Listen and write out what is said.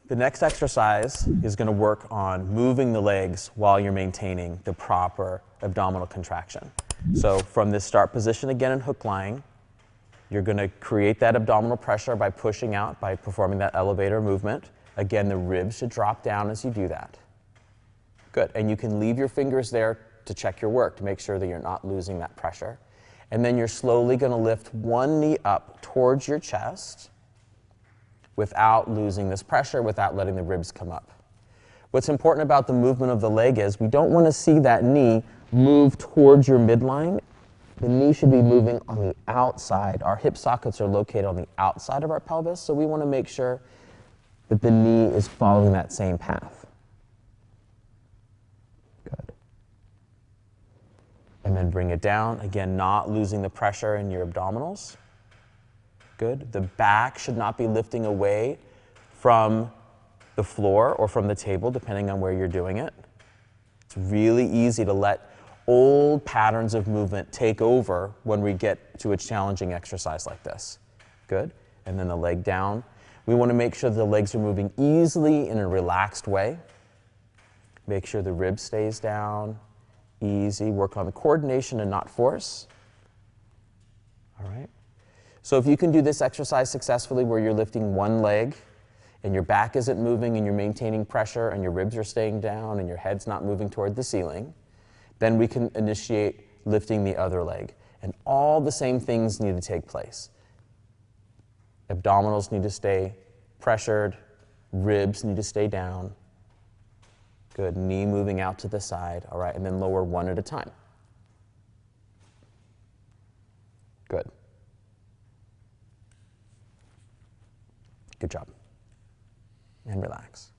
The next exercise is going to work on moving the legs while you're maintaining the proper abdominal contraction. So from this start position again in hook lying, you're going to create that abdominal pressure by pushing out, by performing that elevator movement. Again, the ribs should drop down as you do that. Good. And you can leave your fingers there to check your work, to make sure that you're not losing that pressure. And then you're slowly going to lift one knee up towards your chest without losing this pressure, without letting the ribs come up. What's important about the movement of the leg is we don't want to see that knee move towards your midline. The knee should be moving on the outside. Our hip sockets are located on the outside of our pelvis, so we want to make sure that the knee is following that same path. Good. And then bring it down. Again, not losing the pressure in your abdominals. Good. The back should not be lifting away from the floor or from the table, depending on where you're doing it. It's really easy to let old patterns of movement take over when we get to a challenging exercise like this. Good. And then the leg down. We want to make sure the legs are moving easily in a relaxed way. Make sure the rib stays down. Easy. Work on the coordination and not force. All right. So if you can do this exercise successfully where you're lifting one leg and your back isn't moving and you're maintaining pressure and your ribs are staying down and your head's not moving toward the ceiling, then we can initiate lifting the other leg. And all the same things need to take place. Abdominals need to stay pressured, ribs need to stay down. Good, knee moving out to the side, all right, and then lower one at a time. Good. Good job. And relax.